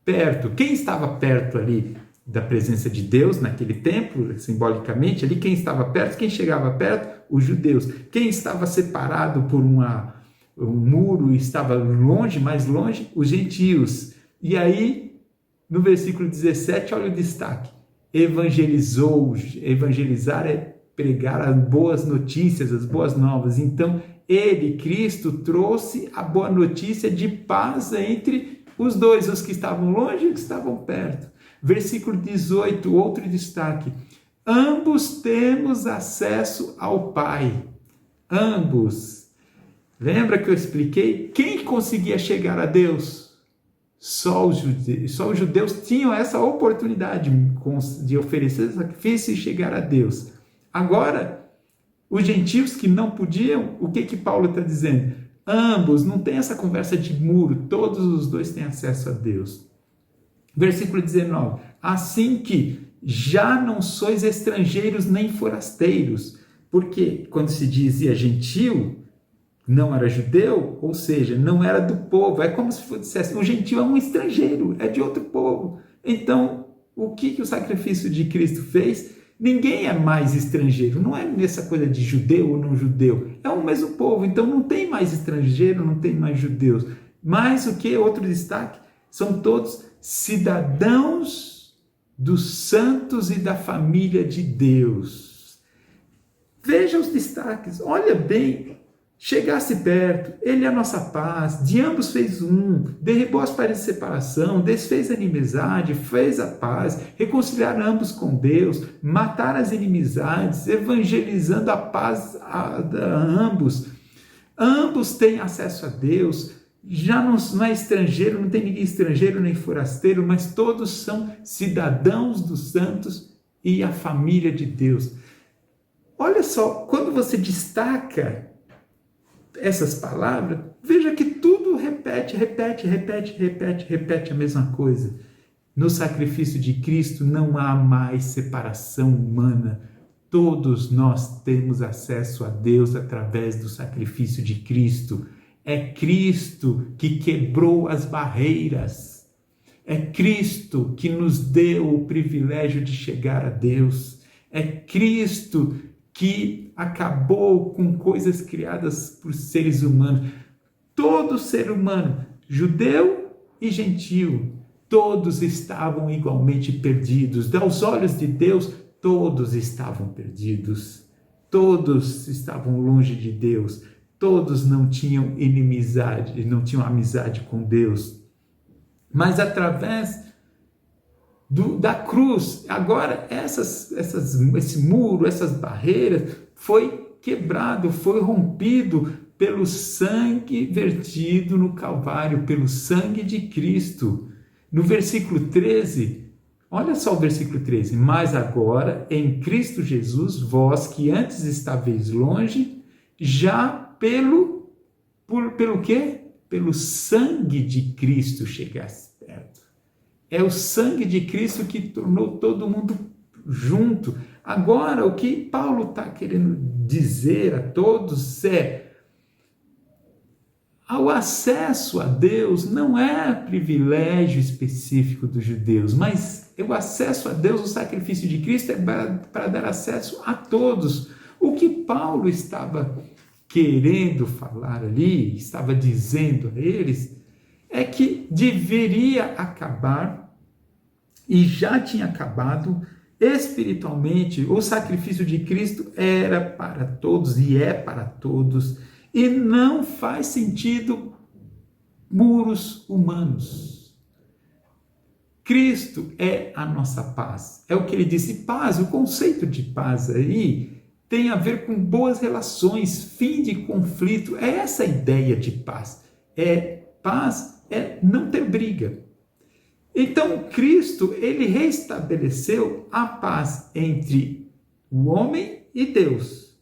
perto. Quem estava perto ali da presença de Deus naquele templo, simbolicamente, ali quem estava perto, quem chegava perto? Os judeus. Quem estava separado por um muro e estava longe, mais longe? Os gentios. E aí, no versículo 17, olha o destaque. Evangelizou. Evangelizar é pregar as boas notícias, as boas novas. Então, ele, Cristo, trouxe a boa notícia de paz entre os dois, os que estavam longe e os que estavam perto. Versículo 18, outro destaque. Ambos temos acesso ao Pai. Ambos. Lembra que eu expliquei? Quem conseguia chegar a Deus? Só os judeus tinham essa oportunidade de oferecer sacrifício e chegar a Deus. Agora, os gentios que não podiam, o que Paulo está dizendo? Ambos, não tem essa conversa de muro, todos os dois têm acesso a Deus. Versículo 19, assim que já não sois estrangeiros nem forasteiros, porque quando se dizia gentil, não era judeu, ou seja, não era do povo, é como se dissesse, o gentil é um estrangeiro, é de outro povo. Então, o que o sacrifício de Cristo fez? Ninguém é mais estrangeiro, não é nessa coisa de judeu ou não judeu, é o mesmo povo, então não tem mais estrangeiro, não tem mais judeus. Mas o que? Outro destaque, são todos cidadãos dos santos e da família de Deus. Veja os destaques, olha bem, chegasse perto, ele é a nossa paz, de ambos fez um, derribou as paredes de separação, desfez a inimizade, fez a paz, reconciliar ambos com Deus, matar as inimizades, evangelizando a paz a ambos. Ambos têm acesso a Deus, já não é estrangeiro, não tem ninguém estrangeiro nem forasteiro, mas todos são cidadãos dos santos e a família de Deus. Olha só, quando você destaca essas palavras, veja que tudo repete a mesma coisa. No sacrifício de Cristo não há mais separação humana. Todos nós temos acesso a Deus através do sacrifício de Cristo. É Cristo que quebrou as barreiras. É Cristo que nos deu o privilégio de chegar a Deus. É Cristo que acabou com coisas criadas por seres humanos. Todo ser humano, judeu e gentio, todos estavam igualmente perdidos. Aos olhos de Deus, todos estavam perdidos. Todos estavam longe de Deus. Todos não tinham inimizade, não tinham amizade com Deus. Mas através da cruz, agora esse muro, essas barreiras, foi quebrado, foi rompido pelo sangue vertido no Calvário, pelo sangue de Cristo. No versículo 13, olha só o versículo 13. Mas agora, em Cristo Jesus, vós que antes estáveis longe, já pelo quê? Pelo sangue de Cristo chegaste perto. É o sangue de Cristo que tornou todo mundo junto. Agora, o que Paulo está querendo dizer a todos é: o acesso a Deus não é privilégio específico dos judeus, mas o acesso a Deus, o sacrifício de Cristo é para dar acesso a todos. O que Paulo estava querendo falar ali, estava dizendo a eles, é que deveria acabar, e já tinha acabado, espiritualmente. O sacrifício de Cristo era para todos e é para todos, e não faz sentido muros humanos. Cristo é a nossa paz. É o que ele disse, paz. O conceito de paz aí tem a ver com boas relações, fim de conflito. É essa a ideia de paz. Paz é não ter briga. Então, Cristo, ele restabeleceu a paz entre o homem e Deus.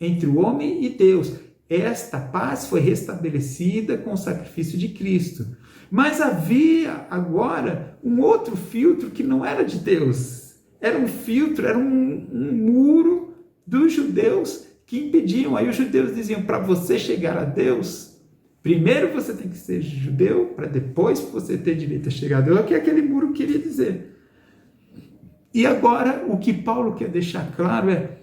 Entre o homem e Deus. Esta paz foi restabelecida com o sacrifício de Cristo. Mas havia agora um outro filtro que não era de Deus. Era um filtro, era um muro dos judeus que impediam. Aí os judeus diziam, para você chegar a Deus, primeiro você tem que ser judeu, para depois você ter direito a chegar a Deus. É o que aquele muro queria dizer. E agora, o que Paulo quer deixar claro é,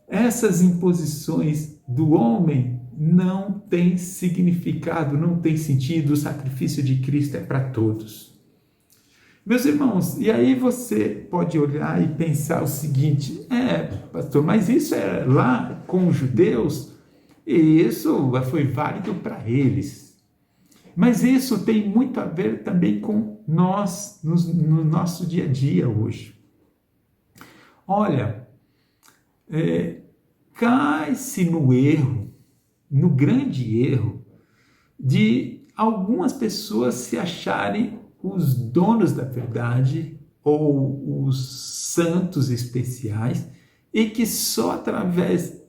essas imposições do homem não têm significado, não tem sentido. O sacrifício de Cristo é para todos. Meus irmãos, e aí você pode olhar e pensar o seguinte, pastor, mas isso é lá com os judeus, e isso foi válido para eles. Mas isso tem muito a ver também com nós, no nosso dia a dia hoje. Olha, cai-se no erro, no grande erro, de algumas pessoas se acharem os donos da verdade ou os santos especiais e que só através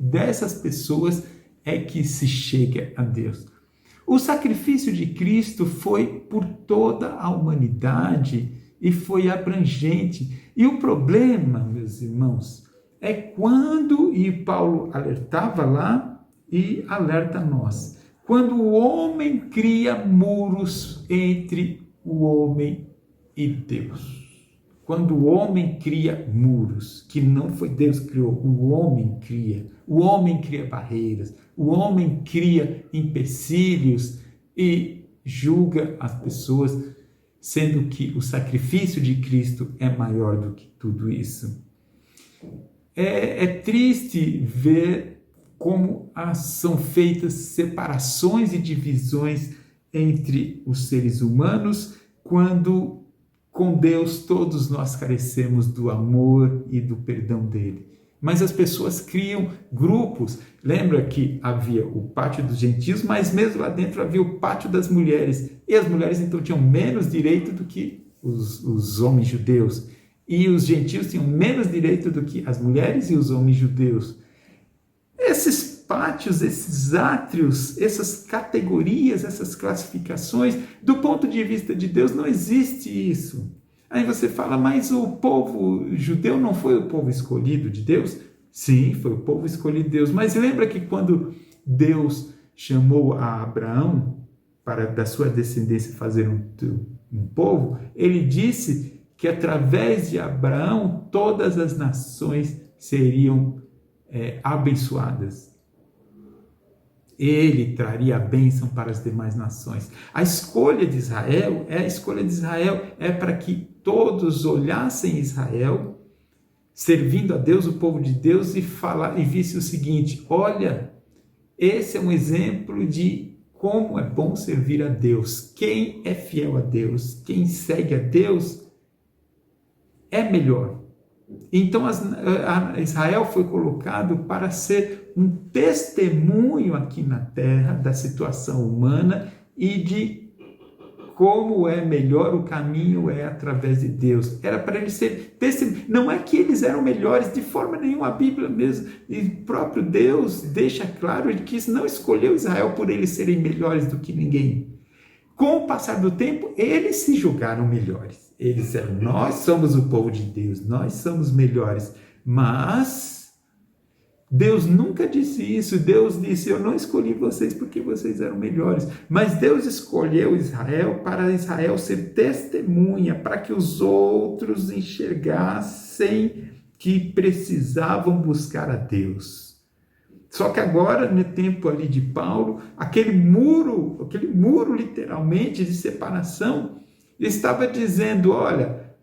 dessas pessoas é que se chega a Deus. O sacrifício de Cristo foi por toda a humanidade e foi abrangente. E o problema, meus irmãos, é quando, e Paulo alertava lá e alerta nós, quando o homem cria muros entre o homem e Deus. Quando o homem cria muros, que não foi Deus que criou, o homem cria barreiras, o homem cria empecilhos e julga as pessoas, sendo que o sacrifício de Cristo é maior do que tudo isso. É triste ver como são feitas separações e divisões entre os seres humanos, quando com Deus todos nós carecemos do amor e do perdão dele. Mas as pessoas criam grupos. Lembra que havia o pátio dos gentios, mas mesmo lá dentro havia o pátio das mulheres. E as mulheres então tinham menos direito do que os homens judeus. E os gentios tinham menos direito do que as mulheres e os homens judeus. Esses pátios, esses átrios, essas categorias, essas classificações, do ponto de vista de Deus, não existe isso. Aí você fala, mas o povo judeu não foi o povo escolhido de Deus? Sim, foi o povo escolhido de Deus. Mas lembra que quando Deus chamou a Abraão para da sua descendência fazer um povo, ele disse que através de Abraão todas as nações seriam abençoadas. Ele traria a bênção para as demais nações. A escolha de Israel é para que todos olhassem Israel, servindo a Deus, o povo de Deus, e visse o seguinte: olha, esse é um exemplo de como é bom servir a Deus. Quem é fiel a Deus, quem segue a Deus, é melhor. Então Israel foi colocado para ser um testemunho aqui na terra da situação humana e de como é melhor, o caminho é através de Deus. Era para eles serem testemunhos. Não é que eles eram melhores de forma nenhuma, a Bíblia mesmo, e o próprio Deus deixa claro que não escolheu Israel por eles serem melhores do que ninguém. Com o passar do tempo, eles se julgaram melhores. Eles disseram: nós somos o povo de Deus, nós somos melhores. Mas Deus nunca disse isso. Deus disse: eu não escolhi vocês porque vocês eram melhores. Mas Deus escolheu Israel para Israel ser testemunha, para que os outros enxergassem que precisavam buscar a Deus. Só que agora, no tempo ali de Paulo, aquele muro literalmente de separação, estava dizendo: olha,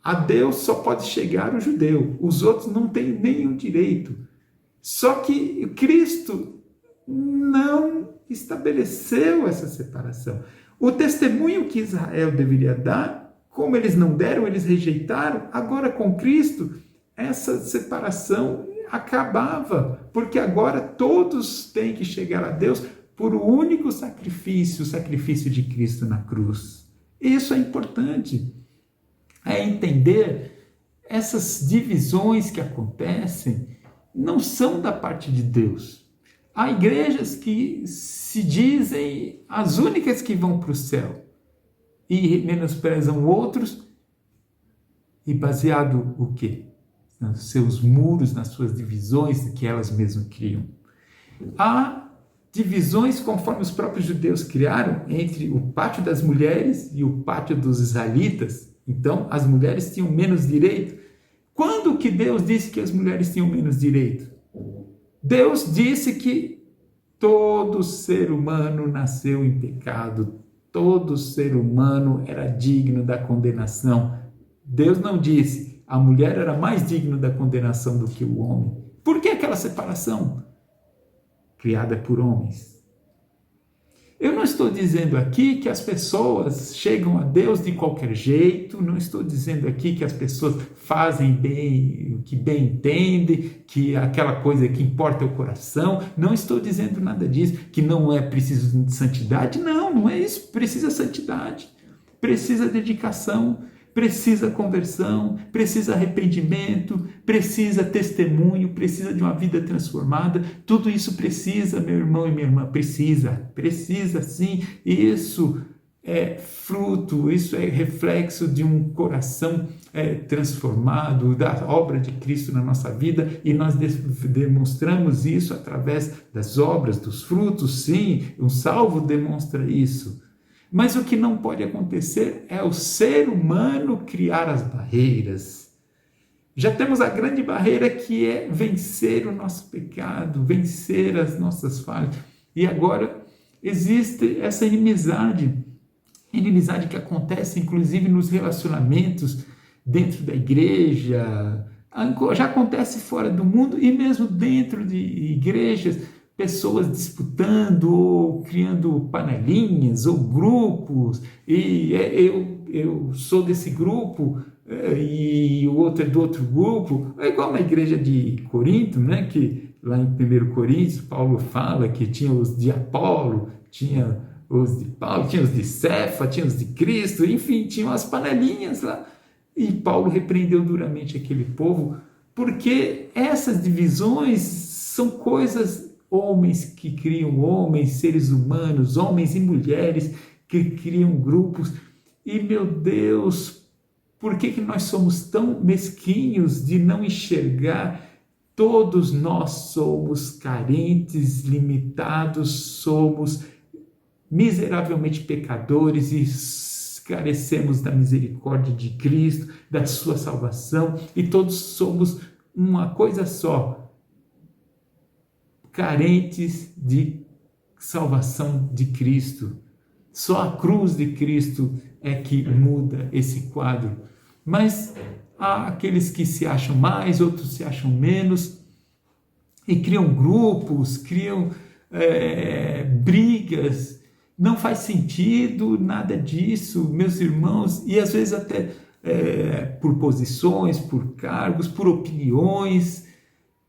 a Deus só pode chegar o judeu, os outros não têm nenhum direito. Só que Cristo não estabeleceu essa separação. O testemunho que Israel deveria dar, como eles não deram, eles rejeitaram, agora com Cristo, essa separação acabava, porque agora todos têm que chegar a Deus por o único sacrifício, o sacrifício de Cristo na cruz. Isso é importante, é entender essas divisões que acontecem não são da parte de Deus. Há igrejas que se dizem as únicas que vão para o céu e menosprezam outros, e baseado o quê? Nos seus muros, nas suas divisões que elas mesmas criam. Há divisões conforme os próprios judeus criaram entre o pátio das mulheres e o pátio dos israelitas. Então, as mulheres tinham menos direito. Quando que Deus disse que as mulheres tinham menos direito? Deus disse que todo ser humano nasceu em pecado, todo ser humano era digno da condenação. Deus não disse: a mulher era mais digna da condenação do que o homem. Por que aquela separação? Criada por homens. Eu não estou dizendo aqui que as pessoas chegam a Deus de qualquer jeito, não estou dizendo aqui que as pessoas fazem bem o que bem entendem, que aquela coisa que importa é o coração, não estou dizendo nada disso, que não é preciso de santidade, não é isso, precisa santidade, precisa dedicação, precisa conversão, precisa arrependimento, precisa testemunho, precisa de uma vida transformada. Tudo isso precisa, meu irmão e minha irmã, precisa sim. Isso é fruto, isso é reflexo de um coração transformado, da obra de Cristo na nossa vida, e nós demonstramos isso através das obras, dos frutos, sim, um salvo demonstra isso. Mas o que não pode acontecer é o ser humano criar as barreiras. Já temos a grande barreira, que é vencer o nosso pecado, vencer as nossas falhas. E agora existe essa inimizade que acontece inclusive nos relacionamentos dentro da igreja, já acontece fora do mundo e mesmo dentro de igrejas. Pessoas disputando, ou criando panelinhas, ou grupos, e eu sou desse grupo, e o outro é do outro grupo. É igual na igreja de Corinto, né? Que lá em 1 Coríntios, Paulo fala que tinha os de Apolo, tinha os de Paulo, tinha os de Cefa, tinha os de Cristo, enfim, tinham as panelinhas lá. E Paulo repreendeu duramente aquele povo, porque essas divisões são coisas... Homens que criam homens, seres humanos, homens e mulheres que criam grupos. E, meu Deus, por que nós somos tão mesquinhos de não enxergar? Todos nós somos carentes, limitados, somos miseravelmente pecadores e carecemos da misericórdia de Cristo, da sua salvação, e todos somos uma coisa só, carentes de salvação de Cristo. Só a cruz de Cristo é que muda esse quadro. Mas há aqueles que se acham mais, outros se acham menos, e criam grupos, criam brigas. Não faz sentido nada disso, meus irmãos, e às vezes até por posições, por cargos, por opiniões,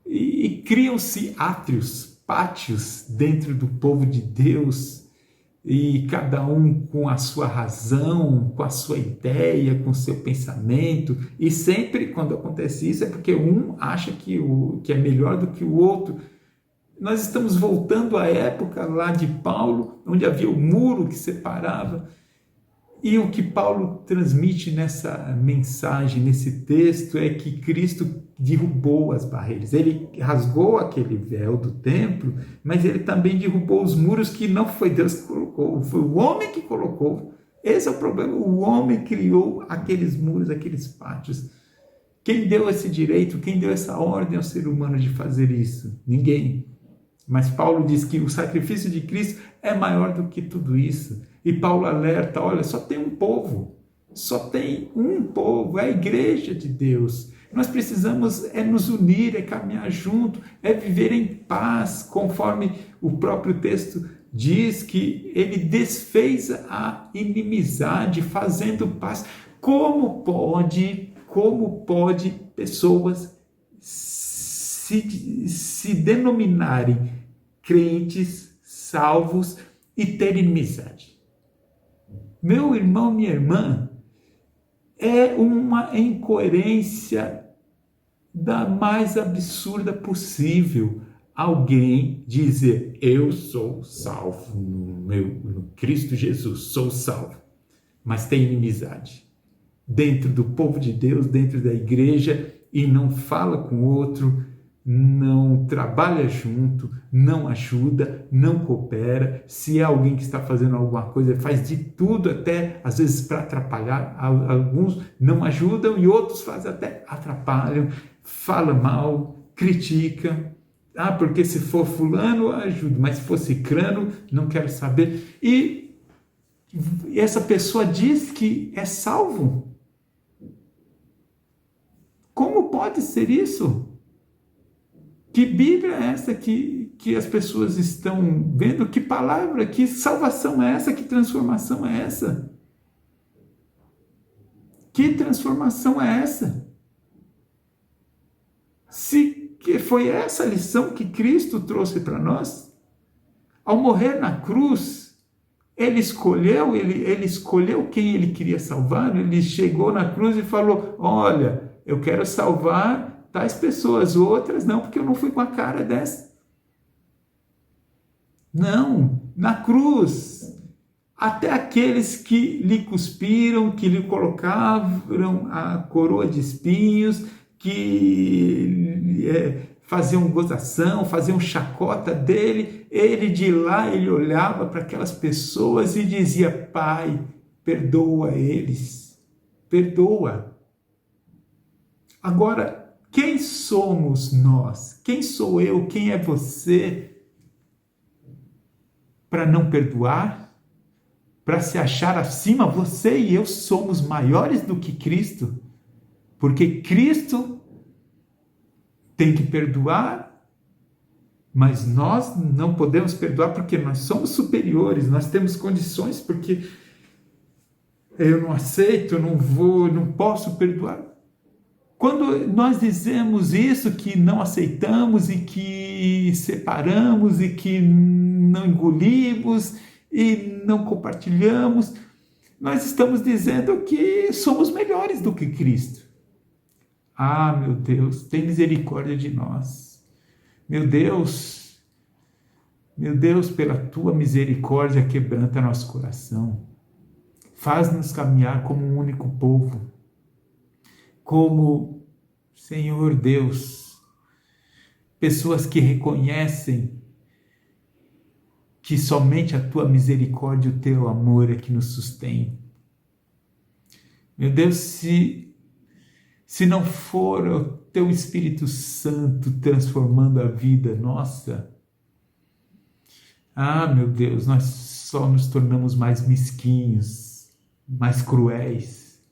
e criam-se átrios, pátios dentro do povo de Deus, e cada um com a sua razão, com a sua ideia, com o seu pensamento, e sempre quando acontece isso é porque um acha que é melhor do que o outro. Nós estamos voltando à época lá de Paulo, onde havia o muro que separava, e o que Paulo transmite nessa mensagem, nesse texto, é que Cristo derrubou as barreiras. Ele rasgou aquele véu do templo, mas ele também derrubou os muros que não foi Deus que colocou, foi o homem que colocou. Esse é o problema, o homem criou aqueles muros, aqueles pátios. Quem deu esse direito, quem deu essa ordem ao ser humano de fazer isso? Ninguém. Mas Paulo diz que o sacrifício de Cristo é maior do que tudo isso. E Paulo alerta, olha, só tem um povo, é a igreja de Deus. Nós precisamos nos unir, caminhar junto, viver em paz, conforme o próprio texto diz que ele desfez a inimizade, fazendo paz. Como pode pessoas se denominarem crentes, salvos e terem inimizade? Meu irmão, minha irmã, é uma incoerência da mais absurda possível. Alguém dizer, eu sou salvo no Cristo Jesus, sou salvo, mas tem inimizade dentro do povo de Deus, dentro da igreja, e não fala com o outro, não trabalha junto, não ajuda, não coopera. Se é alguém que está fazendo alguma coisa, faz de tudo, até às vezes para atrapalhar. Alguns não ajudam e outros fazem até atrapalham, fala mal, critica. Porque se for fulano, ajuda, mas se for cicrano, não quero saber. E essa pessoa diz que é salvo. Como pode ser isso? Que Bíblia é essa que as pessoas estão vendo? Que palavra, que salvação é essa? Que transformação é essa? Que transformação é essa? Se que foi essa a lição que Cristo trouxe para nós, ao morrer na cruz, ele escolheu quem ele queria salvar. Ele chegou na cruz e falou, olha, eu quero salvar tais pessoas, outras não, porque eu não fui com a cara dessa. Não, na cruz, até aqueles que lhe cuspiram, que lhe colocaram a coroa de espinhos, que faziam gozação, faziam chacota dele, ele de lá, ele olhava para aquelas pessoas e dizia, Pai, perdoa eles, perdoa. Agora, quem somos nós? Quem sou eu? Quem é você? Para não perdoar? Para se achar acima? Você e eu somos maiores do que Cristo? Porque Cristo tem que perdoar, mas nós não podemos perdoar porque nós somos superiores, nós temos condições, porque eu não aceito, eu não posso perdoar. Quando nós dizemos isso, que não aceitamos e que separamos e que não engolimos e não compartilhamos, nós estamos dizendo que somos melhores do que Cristo. Meu Deus, tem misericórdia de nós. Meu Deus, pela tua misericórdia, quebranta nosso coração. Faz-nos caminhar como um único povo. Como, Senhor Deus, pessoas que reconhecem que somente a tua misericórdia e o teu amor é que nos sustém. Meu Deus, se não for o teu Espírito Santo transformando a vida nossa, meu Deus, nós só nos tornamos mais mesquinhos, mais cruéis,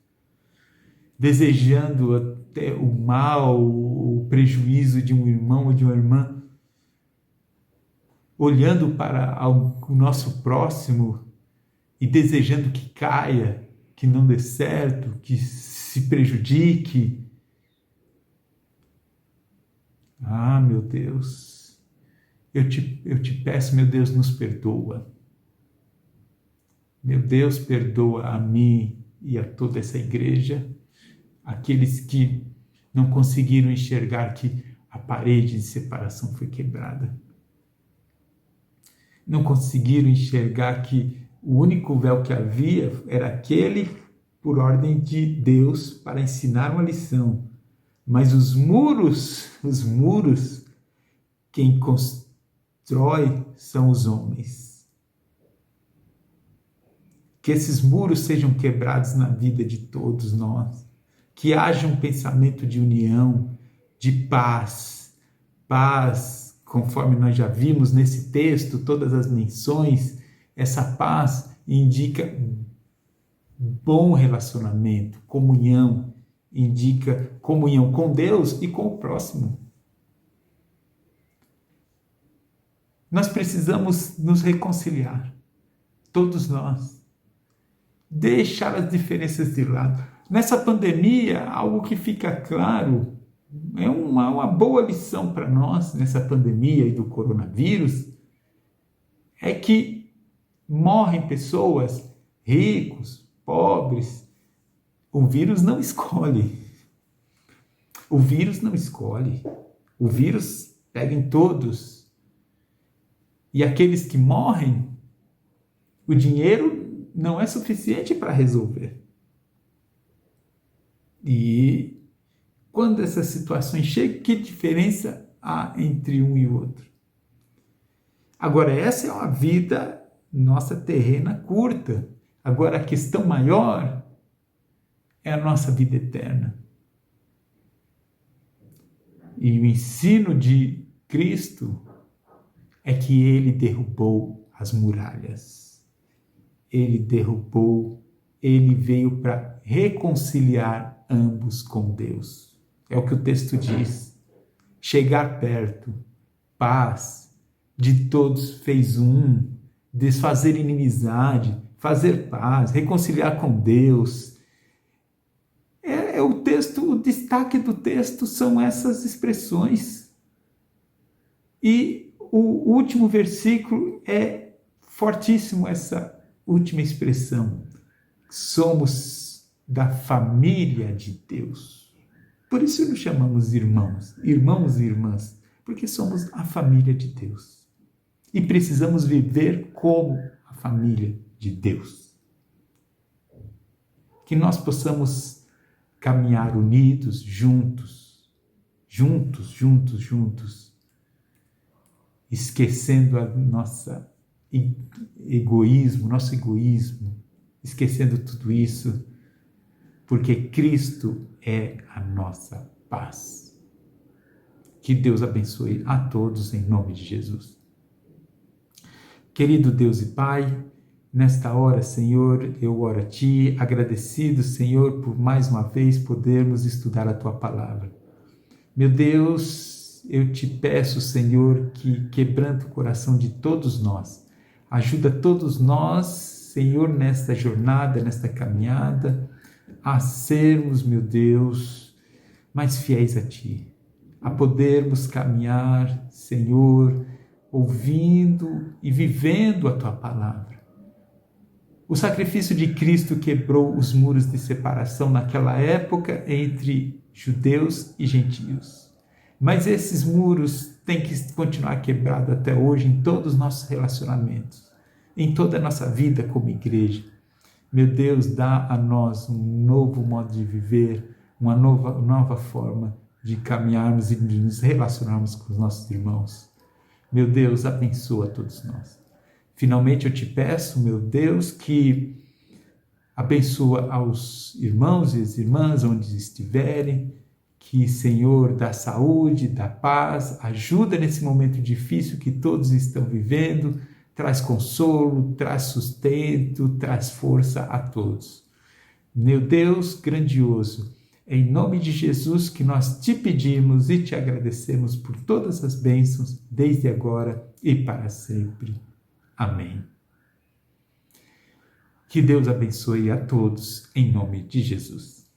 desejando até o mal, o prejuízo de um irmão ou de uma irmã, olhando para o nosso próximo e desejando que caia, que não dê certo, que se prejudique. Meu Deus, eu te peço, meu Deus, nos perdoa. Meu Deus, perdoa a mim e a toda essa igreja, aqueles que não conseguiram enxergar que a parede de separação foi quebrada. Não conseguiram enxergar que o único véu que havia era aquele por ordem de Deus para ensinar uma lição. Mas os muros, quem constrói são os homens. Que esses muros sejam quebrados na vida de todos nós. Que haja um pensamento de união, de paz. Paz, conforme nós já vimos nesse texto, todas as menções, essa paz indica bom relacionamento, comunhão, indica comunhão com Deus e com o próximo. Nós precisamos nos reconciliar, todos nós, deixar as diferenças de lado. Nessa pandemia, algo que fica claro, é uma boa lição para nós, nessa pandemia e do coronavírus, é que morrem pessoas, ricos, pobres. O vírus não escolhe. O vírus não escolhe. O vírus pega em todos. E aqueles que morrem, o dinheiro não é suficiente para resolver. E quando essas situações chegam, que diferença há entre um e outro? Agora, essa é uma vida nossa terrena curta. Agora, a questão maior é a nossa vida eterna. E o ensino de Cristo é que ele derrubou as muralhas. Ele veio para reconciliar ambos com Deus. É o que o texto diz. Chegar perto, paz, de todos fez um, desfazer inimizade, fazer paz, reconciliar com Deus. O texto, o destaque do texto são essas expressões. E o último versículo é fortíssimo, essa última expressão. Somos da família de Deus. Por isso nos chamamos irmãos e irmãs, porque somos a família de Deus. E precisamos viver como a família de Deus. Que nós possamos caminhar unidos, juntos, esquecendo nosso egoísmo, esquecendo tudo isso, porque Cristo é a nossa paz. Que Deus abençoe a todos em nome de Jesus. Querido Deus e Pai, nesta hora, Senhor, eu oro a Ti, agradecido, Senhor, por mais uma vez podermos estudar a Tua palavra. Meu Deus, eu Te peço, Senhor, que quebrante o coração de todos nós, ajuda todos nós, Senhor, nesta jornada, nesta caminhada, a sermos, meu Deus, mais fiéis a Ti, a podermos caminhar, Senhor, ouvindo e vivendo a Tua palavra. O sacrifício de Cristo quebrou os muros de separação naquela época entre judeus e gentios. Mas esses muros têm que continuar quebrados até hoje em todos os nossos relacionamentos, em toda a nossa vida como igreja. Meu Deus, dá a nós um novo modo de viver, uma nova forma de caminharmos e de nos relacionarmos com os nossos irmãos. Meu Deus, abençoa todos nós. Finalmente eu te peço, meu Deus, que Abençoa aos irmãos e as irmãs onde estiverem, que, Senhor, dá saúde, dá paz, ajuda nesse momento difícil que todos estão vivendo, traz consolo, traz sustento, traz força a todos. Meu Deus grandioso, é em nome de Jesus que nós te pedimos e te agradecemos por todas as bênçãos, desde agora e para sempre. Amém. Que Deus abençoe a todos, em nome de Jesus.